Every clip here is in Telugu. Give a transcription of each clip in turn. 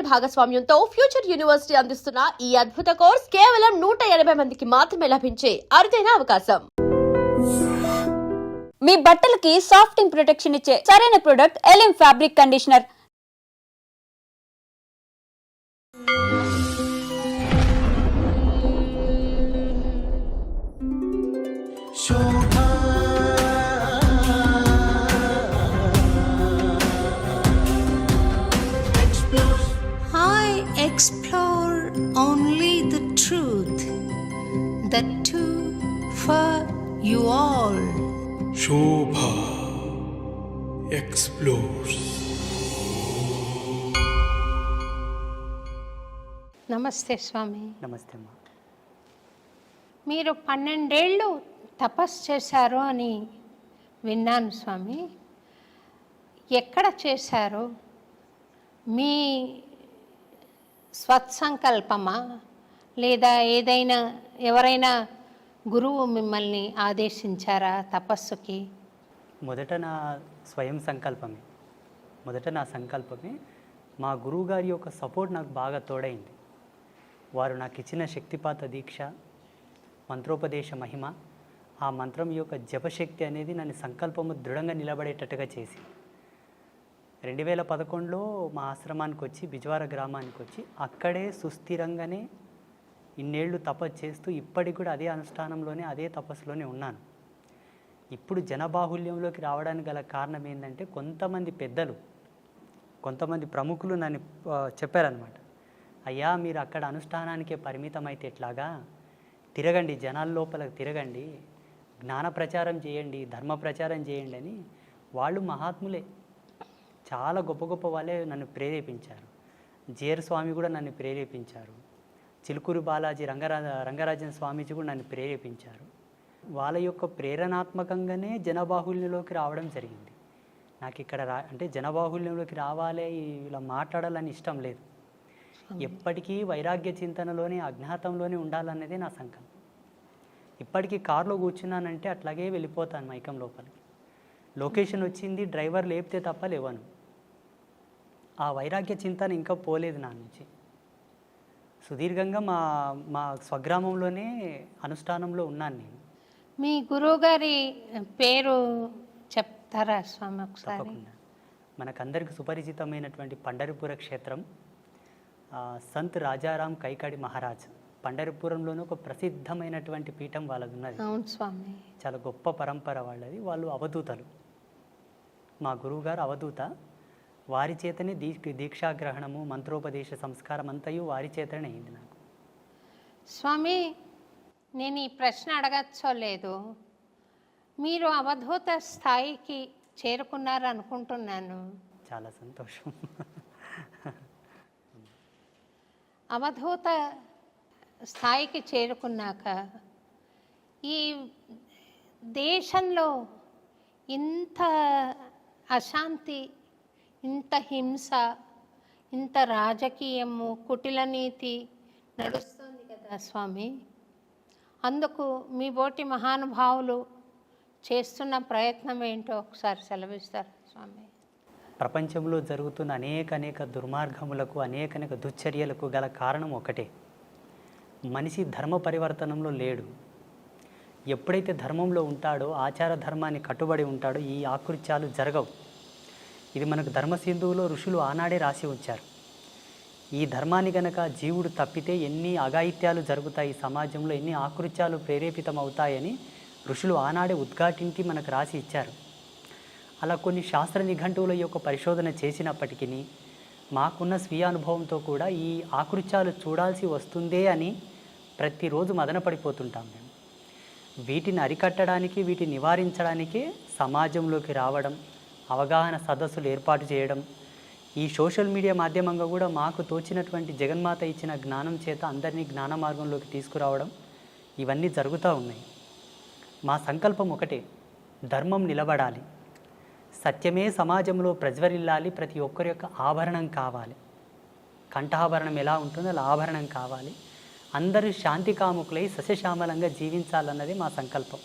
భాగస్వామ్యంతో ఫ్యూచర్ యూనివర్సిటీ అందిస్తున్న ఈ అద్భుత కోర్స్ కేవలం 180 మందికి మాత్రమే లభించే అరుదైన అవకాశం. మీ బట్టలకి సాఫ్టింగ్ ప్రొటెక్షన్ ఇచ్చే సరైన ప్రొడక్ట్ ఎలిమ్ fabric conditioner. Explore only the truth, that too for you all. Shobha explores. నమస్తే స్వామి. నమస్తే అమ్మా. మీరు 12 ఏళ్ళు తపస్సు చేశారు అని విన్నాను స్వామి. ఎక్కడ చేశారు? మీ స్వత్సంకల్పమా లేదా ఏదైనా ఎవరైనా గురువు మిమ్మల్ని ఆదేశించారా తపస్సుకి? మొదట నా సంకల్పమే. మా గురువుగారి యొక్క సపోర్ట్ నాకు బాగా తోడైంది. వారు నాకు ఇచ్చిన శక్తిపాత దీక్ష, మంత్రోపదేశ మహిమ, ఆ మంత్రం యొక్క జపశక్తి అనేది నన్ను సంకల్పము దృఢంగా నిలబడేటట్టుగా చేసింది. 2011లో మా ఆశ్రమానికి వచ్చి బిజ్వార గ్రామానికి వచ్చి అక్కడే సుస్థిరంగానే ఇన్నేళ్ళు తపస్సు చేస్తూ ఇప్పటికి కూడా అదే అనుష్ఠానంలోనే అదే తపస్సులోనే ఉన్నాను. ఇప్పుడు జనబాహుల్యంలోకి రావడానికి గల కారణం ఏంటంటే కొంతమంది పెద్దలు, కొంతమంది ప్రముఖులు నన్ను చెప్పారనమాట. అయ్యా, మీరు అక్కడ అనుష్ఠానానికే పరిమితం అయితే ఎట్లాగా, తిరగండి, జనాల లోపలికి తిరగండి, జ్ఞాన ప్రచారం చేయండి, ధర్మ ప్రచారం చేయండి అని. వాళ్ళు మహాత్ములే, చాలా గొప్ప గొప్ప వాళ్ళే నన్ను ప్రేరేపించారు. జిఆర్ స్వామి కూడా నన్ను ప్రేరేపించారు. చిలుకూరు బాలాజీ రంగరాజన్ స్వామీజీ కూడా నన్ను ప్రేరేపించారు. వాళ్ళ యొక్క ప్రేరణాత్మకంగానే జనబాహుల్యంలోకి రావడం జరిగింది. నాకు ఇక్కడ అంటే జనబాహుల్యంలోకి రావాలి, ఇలా మాట్లాడాలని ఇష్టం లేదు. ఎప్పటికీ వైరాగ్య చింతనలోనే, అజ్ఞాతంలోనే ఉండాలనేది నా సంకల్పం. ఇప్పటికీ కారులో కూర్చున్నానంటే అట్లాగే వెళ్ళిపోతాను మైకం లోపలికి. లొకేషన్ వచ్చింది, డ్రైవర్ లేపితే తప్ప లేవను. ఆ వైరాగ్య చింతన ఇంకా పోలేదు నా నుంచి. సుదీర్ఘంగా మా స్వగ్రామంలోనే అనుష్ఠానంలో ఉన్నాను నేను. మీ గురువుగారి పేరు చెప్తారా స్వామి ఒకసారి? తప్పకుండా. మనకందరికి సుపరిచితమైనటువంటి పండరిపుర క్షేత్రం, సంత్ రాజారాం కైకాడి మహారాజ్. పండరిపురంలోనే ఒక ప్రసిద్ధమైనటువంటి పీఠం వాళ్ళది ఉన్నది. అవును స్వామి. చాలా గొప్ప పరంపర వాళ్ళది. వాళ్ళు అవధూతలు. మా గురువుగారు అవధూత. వారి చేతనే దీక్షాగ్రహణము, మంత్రోపదేశ సంస్కారం అంతయు వారి చేతనే అయింది నాకు. స్వామి, నేను ఈ ప్రశ్న అడగచ్చో లేదు, మీరు అవధూత స్థాయికి చేరుకున్నారు అనుకుంటున్నాను. చాలా సంతోషం. అవధూత స్థాయికి చేరుకున్నాక ఈ దేశంలో ఇంత అశాంతి, ఇంత హింస, ఇంత రాజకీయము, కుటిల నీతి నడుస్తుంది కదా స్వామి. అందుకు మీ బోటి మహానుభావులు చేస్తున్న ప్రయత్నం ఏంటో ఒకసారి సెలవిస్తారు స్వామి. ప్రపంచంలో జరుగుతున్న అనేక దుర్మార్గములకు, అనేక దుశ్చర్యలకు గల కారణం ఒకటే. మనిషి ధర్మ పరివర్తనంలో లేడు. ఎప్పుడైతే ధర్మంలో ఉంటాడో, ఆచార ధర్మాన్ని కట్టుబడి ఉంటాడో, ఈ ఆకృత్యాలు జరగవు. ఇది మనకు ధర్మసింధువులో ఋషులు ఆనాడే రాసి ఉంచారు. ఈ ధర్మాన్ని గనక జీవుడు తప్పితే ఎన్ని అఘాయిత్యాలు జరుగుతాయి సమాజంలో, ఎన్ని ఆకృత్యాలు ప్రేరేపితం అవుతాయని ఋషులు ఆనాడే ఉద్ఘాటించి మనకు రాసి ఇచ్చారు. అలా కొన్ని శాస్త్ర నిఘంటువుల యొక్క పరిశోధన చేసినప్పటికీ మాకున్న స్వీయ అనుభవంతో కూడా ఈ ఆకృత్యాలు చూడాల్సి వస్తుందే అని ప్రతిరోజు మదనపడిపోతుంటాం మేము. వీటిని అరికట్టడానికి, వీటిని నివారించడానికే సమాజంలోకి రావడం, అవగాహన సదస్సులు ఏర్పాటు చేయడం, ఈ సోషల్ మీడియా మాధ్యమంగా కూడా మాకు తోచినటువంటి జగన్మాత ఇచ్చిన జ్ఞానం చేత అందరినీ జ్ఞాన మార్గంలోకి తీసుకురావడం, ఇవన్నీ జరుగుతూ ఉన్నాయి. మా సంకల్పం ఒకటే, ధర్మం నిలబడాలి, సత్యమే సమాజంలో ప్రజ్వరిల్లాలి, ప్రతి ఒక్కరి యొక్క ఆభరణం కావాలి. కంఠాభరణం ఎలా ఉంటుందో అలా ఆభరణం కావాలి. అందరూ శాంతి కాముకులై సస్యశ్యామలంగా జీవించాలన్నది మా సంకల్పం.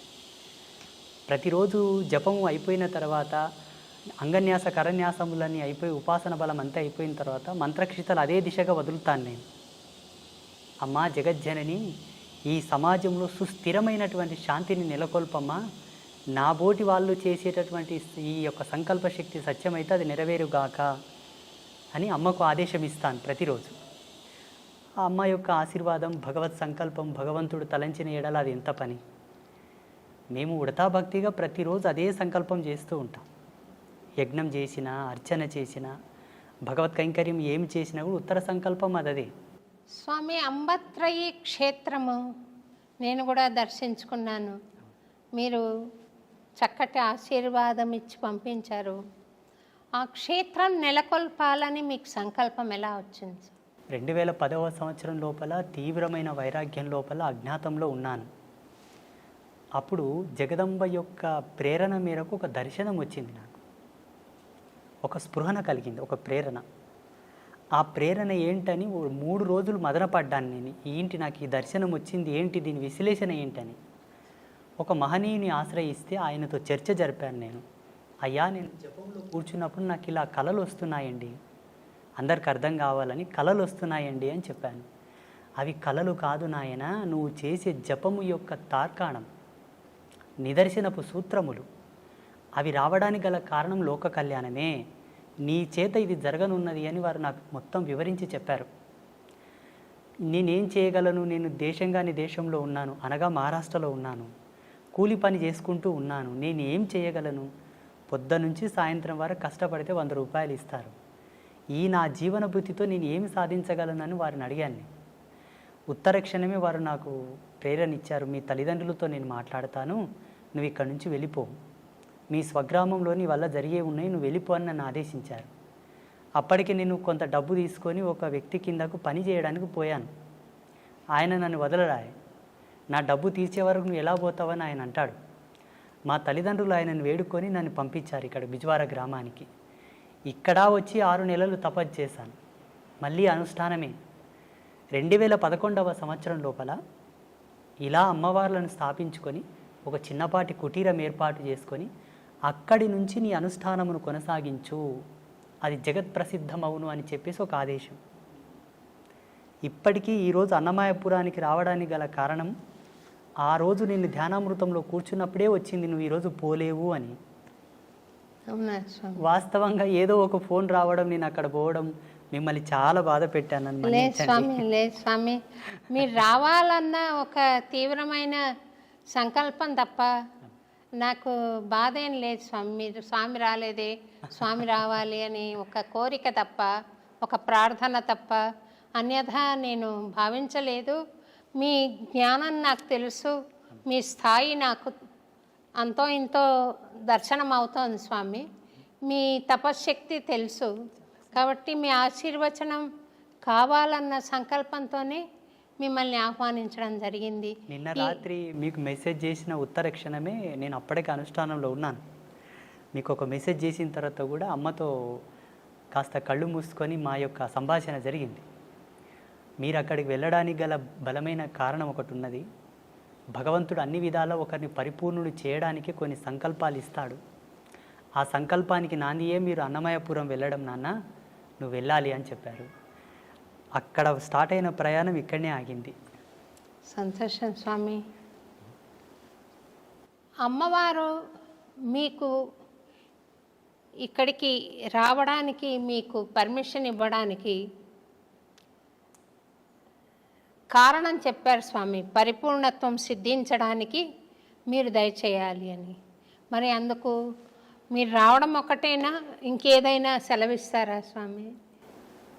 ప్రతిరోజు జపం అయిపోయిన తర్వాత అంగన్యాస కరన్యాసములన్నీ అయిపోయి ఉపాసన బలం అంతా అయిపోయిన తర్వాత మంత్రక్షితలు అదే దిశగా వదులుతాను నేను. అమ్మా జగజ్జనని, ఈ సమాజంలో సుస్థిరమైనటువంటి శాంతిని నెలకొల్పమ్మా, నా బోటి వాళ్ళు చేసేటటువంటి ఈ యొక్క సంకల్ప శక్తి సత్యమైతే అది నెరవేరుగాక అని అమ్మకు ఆదేశం ఇస్తాను ప్రతిరోజు. ఆ అమ్మ యొక్క ఆశీర్వాదం, భగవత్ సంకల్పం, భగవంతుడు తలంచిన ఎడల అది ఎంత పని. మేము ఉడతా భక్తిగా ప్రతిరోజు అదే సంకల్పం చేస్తూ ఉంటాం. యజ్ఞం చేసినా, అర్చన చేసినా, భగవత్ కైంకర్యం ఏమి చేసినా కూడా ఉత్తర సంకల్పం అదే. స్వామి, అంబత్రయి క్షేత్రము నేను కూడా దర్శించుకున్నాను. మీరు చక్కటి ఆశీర్వాదం ఇచ్చి పంపించారు. ఆ క్షేత్రం నెలకొల్పాలని మీకు సంకల్పం ఎలా వచ్చింది? 2010వ సంవత్సరం లోపల తీవ్రమైన వైరాగ్యం లోపల అజ్ఞాతంలో ఉన్నాను. అప్పుడు జగదంబ యొక్క ప్రేరణ మేరకు ఒక దర్శనం వచ్చింది నాకు. ఒక స్పృహణ కలిగింది, ఒక ప్రేరణ. ఆ ప్రేరణ ఏంటని 3 రోజులు మదనపడ్డాను నేను. ఏంటి నాకు ఈ దర్శనం వచ్చింది, ఏంటి దీని విశ్లేషణ ఏంటని. ఒక మహనీయుని ఆశ్రయిస్తే ఆయనతో చర్చ జరిపాను నేను. అయ్యా, నేను జపంలో కూర్చున్నప్పుడు నాకు ఇలా కలలు వస్తున్నాయండి, అందరికి అర్థం కావాలని కలలు వస్తున్నాయండి అని చెప్పాను. అవి కలలు కాదు నాయన, నువ్వు చేసే జపము యొక్క తార్కాణం, నిదర్శనపు సూత్రములు. అవి రావడానికి గల కారణం లోక కళ్యాణమే. నీ చేత ఇది జరగనున్నది అని వారు నాకు మొత్తం వివరించి చెప్పారు. నేనేం చేయగలను? నేను దేశంగాని దేశంలో ఉన్నాను, అనగా మహారాష్ట్రలో ఉన్నాను. కూలి పని చేసుకుంటూ ఉన్నాను. నేను ఏం చేయగలను? పొద్దునుంచి సాయంత్రం వరకు కష్టపడితే 100 రూపాయలు ఇస్తారు. ఈ నా జీవన భృతితో నేను ఏమి సాధించగలనని వారిని అడిగాను. ఉత్తర క్షణమే వారు నాకు ప్రేరణ ఇచ్చారు. మీ తల్లిదండ్రులతో నేను మాట్లాడతాను, నువ్వు ఇక్కడి నుంచి వెళ్ళిపో, మీ స్వగ్రామంలో నీ వల్ల జరిగే ఉన్నాయి, నువ్వు వెళ్ళిపో అని నన్ను ఆదేశించారు. అప్పటికి నేను కొంత డబ్బు తీసుకొని ఒక వ్యక్తి కిందకు పని చేయడానికి పోయాను. ఆయన నన్ను వదలరాయి. నా డబ్బు తీర్చే వరకు నువ్వు ఎలా పోతావని ఆయన అంటాడు. మా తల్లిదండ్రులు ఆయనను వేడుకొని నన్ను పంపించారు ఇక్కడ బిజ్వార గ్రామానికి. ఇక్కడ వచ్చి 6 నెలలు తపస్సు చేశాను. మళ్ళీ అనుష్ఠానమే. 2011వ సంవత్సరం లోపల ఇలా అమ్మవార్లను స్థాపించుకొని ఒక చిన్నపాటి కుటీరం ఏర్పాటు చేసుకొని అక్కడి నుంచి నీ అనుష్ఠానమును కొనసాగించు, అది జగత్ ప్రసిద్ధమవును అని చెప్పేసి ఒక ఆదేశం. ఇప్పటికీ ఈరోజు అన్నమాయపురానికి రావడానికి గల కారణం, ఆ రోజు నేను ధ్యానామృతంలో కూర్చున్నప్పుడే వచ్చింది, నువ్వు ఈరోజు పోలేవు అని. అవునా స్వామి? వాస్తవంగా ఏదో ఒక ఫోన్ రావడం, నేను అక్కడ పోవడం, మిమ్మల్ని చాలా బాధ పెట్టాను. లేదు స్వామి, లేదు స్వామి, మీరు రావాలన్న ఒక తీవ్రమైన సంకల్పం తప్ప నాకు బాధ ఏం లేదు స్వామి. మీరు స్వామి రాలేదే, స్వామి రావాలి అని ఒక కోరిక తప్ప, ఒక ప్రార్థన తప్ప అన్యథా నేను భావించలేదు. మీ జ్ఞానం నాకు తెలుసు, మీ స్థాయి నాకు అంతో ఇంతో దర్శనం అవుతోంది స్వామి. మీ తపశ్శక్తి తెలుసు కాబట్టి మీ ఆశీర్వచనం కావాలన్న సంకల్పంతోనే మిమ్మల్ని ఆహ్వానించడం జరిగింది. నిన్న రాత్రి మీకు మెసేజ్ చేసిన ఉత్తర క్షణమే నేను అప్పటికే అనుష్ఠానంలో ఉన్నాను. మీకు ఒక మెసేజ్ చేసిన తర్వాత కూడా అమ్మతో కాస్త కళ్ళు మూసుకొని మా యొక్క సంభాషణ జరిగింది. మీరు అక్కడికి వెళ్ళడానికి గల బలమైన కారణం ఒకటి ఉన్నది. భగవంతుడు అన్ని విధాలా ఒకరిని పరిపూర్ణుడు చేయడానికి కొన్ని సంకల్పాలు ఇస్తాడు. ఆ సంకల్పానికి నాందియే మీరు అన్నమయపురం వెళ్ళడం నాన్న, నువ్వు వెళ్ళాలి అని చెప్పారు. అక్కడ స్టార్ట్ అయిన ప్రయాణం ఇక్కడనే ఆగింది. సంతోషం స్వామి. అమ్మవారు మీకు ఇక్కడికి రావడానికి, మీకు పర్మిషన్ ఇవ్వడానికి కారణం చెప్పారు స్వామి. పరిపూర్ణత్వం సిద్ధించడానికి మీరు దయచేయాలి అని. మరి అందుకు మీరు రావడం ఒకటేనా, ఇంకేదైనా సెలవిస్తారా స్వామి?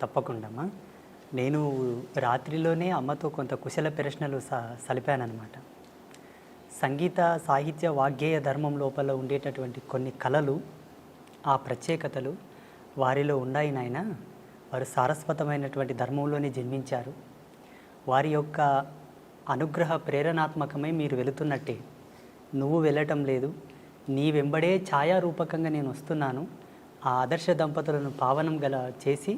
తప్పకుండా. నేను రాత్రిలోనే అమ్మతో కొంత కుశల ప్రశ్నలు సలిపానమాట. సంగీత సాహిత్య వాగ్గేయ ధర్మం లోపల ఉండేటటువంటి కొన్ని కళలు, ఆ ప్రత్యేకతలు వారిలో ఉన్నాయి నాయన. వారు సారస్వతమైనటువంటి ధర్మంలోనే జన్మించారు. వారి యొక్క అనుగ్రహ ప్రేరణాత్మకమై మీరు వెళుతున్నట్టే, నువ్వు వెళ్ళటం లేదు, నీ వెంబడే ఛాయారూపకంగా నేను వస్తున్నాను. ఆ ఆదర్శ దంపతులను పావనం గల చేసి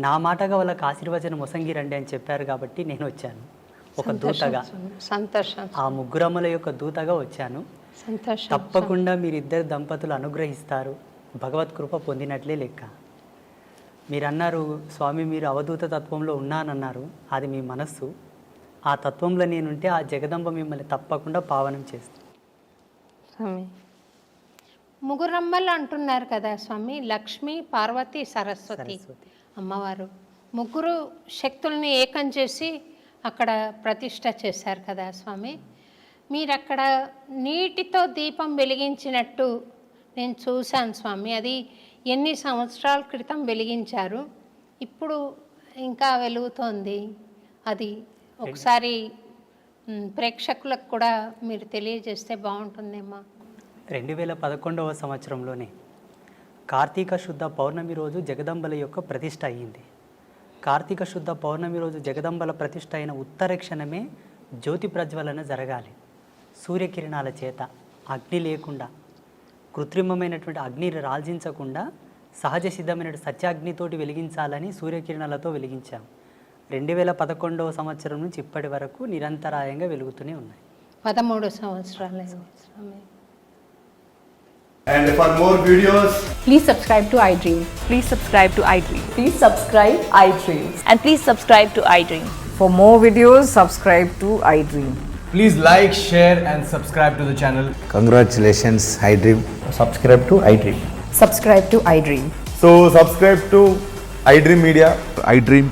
నా మాటగా వాళ్ళకి ఆశీర్వచనం మొసంగిరండి అని చెప్పారు కాబట్టి నేను వచ్చాను ఒక దూతగా. సంతోషం. ఆ ముగ్గురమ్మల యొక్క దూతగా వచ్చాను. సంతోషం. తప్పకుండా మీరిద్దరు దంపతులు అనుగ్రహిస్తారు, భగవత్ కృప పొందినట్లే లెక్క. మీరు అన్నారు స్వామి మీరు అవధూత తత్వంలో ఉన్నానన్నారు, అది మీ మనస్సు. ఆ తత్వంలో నేనుంటే ఆ జగదంబ మిమ్మల్ని తప్పకుండా పావనం చేస్తుంది. స్వామి ముగ్గురమ్మలు అంటున్నారు కదా స్వామి, లక్ష్మి, పార్వతి, సరస్వతి అమ్మవారు ముగ్గురు శక్తుల్ని ఏకం చేసి అక్కడ ప్రతిష్ట చేశారు కదా స్వామి. మీరు అక్కడ నీటితో దీపం వెలిగించినట్టు నేను చూశాను స్వామి. అది ఎన్ని సంవత్సరాల క్రితం వెలిగించారు, ఇప్పుడు ఇంకా వెలుగుతోంది. అది ఒకసారి ప్రేక్షకులకు కూడా మీరు తెలియజేస్తే బాగుంటుందేమో. 2011వ సంవత్సరంలోనే కార్తీక శుద్ధ పౌర్ణమి రోజు జగదంబల యొక్క ప్రతిష్ట అయ్యింది. కార్తీక శుద్ధ పౌర్ణమి రోజు జగదంబల ప్రతిష్ట అయిన ఉత్తర క్షణమే జ్యోతి ప్రజ్వలన జరగాలి. సూర్యకిరణాల చేత, అగ్ని లేకుండా, కృత్రిమమైనటువంటి అగ్నిని రాల్జించకుండా సహజ సిద్ధమైన సత్యాగ్నితోటి వెలిగించాలని సూర్యకిరణాలతో వెలిగించాం. 2011వ సంవత్సరం నుంచి ఇప్పటి వరకు నిరంతరాయంగా వెలుగుతూనే ఉన్నాయి. 13 సంవత్సరాలు స్వామి. And for more videos, Please subscribe to iDream. Please subscribe to iDream. Please subscribe iDream. And please subscribe to iDream. For more videos, subscribe to iDream. please like, share and subscribe to the channel. Congratulations, iDream. Subscribe to iDream. Subscribe to iDream. So subscribe to iDream Media. iDream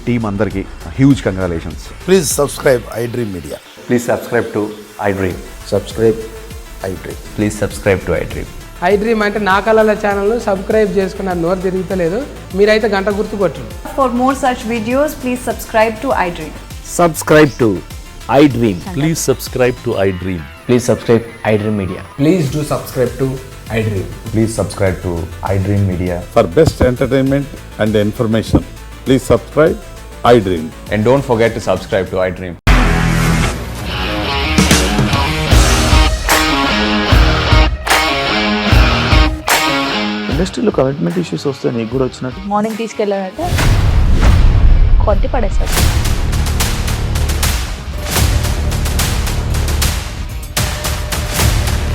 team అందరికి huge congratulations. Please subscribe iDream Media. Please subscribe to iDream. Subscribe iDream. Please subscribe to iDream. iDream అంటే నా కళల ఛానల్ను సబ్స్క్రైబ్ చేసుకున్న నోరు తిరుగుతలేదు, మీరైతే గంట గుర్తు కొట్టండి. For more such videos, please subscribe to iDream. Subscribe to iDream. Please subscribe to iDream. Please subscribe iDream Media. Please do subscribe to iDream. Please subscribe to iDream Media. For best entertainment and information, please subscribe iDream. And don't forget to subscribe to iDream. ఇండస్ట్రీలో కమిట్మెంట్ ఇష్యూస్ వస్తే నీకు కూడా వచ్చినట్టు మార్నింగ్ తీసుకెళ్ళారంటే కొట్టి పడేస్తారు.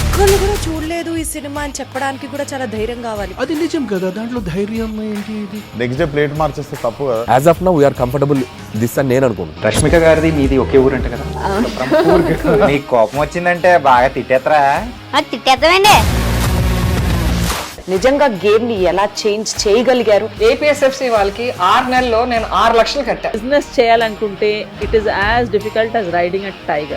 ఒక్కళ్ళు కూడా చూడలేదు ఈ సినిమా అని చెప్పడానికి కూడా చాలా ధైర్యం కావాలి. అది నిజం కదా, దాంట్లో ధైర్యం ఏంటి? ఇది నెక్స్ట్ డే ప్లేట్ మార్చేస్తే తప్పు కదా. As of now we are comfortable this అని నేను అనుకుంటున్నాను. రష్మిక గారిది మీది ఒకే ఊరు అంట కదా. మీకు కోపం వచ్చిందంటే బాగా తిట్టేత్తరా? తిట్టేద్దామండి. నిజంగా గేమ్ ని ఎలా చేంజ్ చేయగలిగారు? ఏపీఎస్ఎఫ్సి వాళ్ళకి 6 నెలల్లో నేను 6 లక్షలు కట్టా. బిజినెస్ చేయాలనుకుంటే it is as difficult as riding a tiger.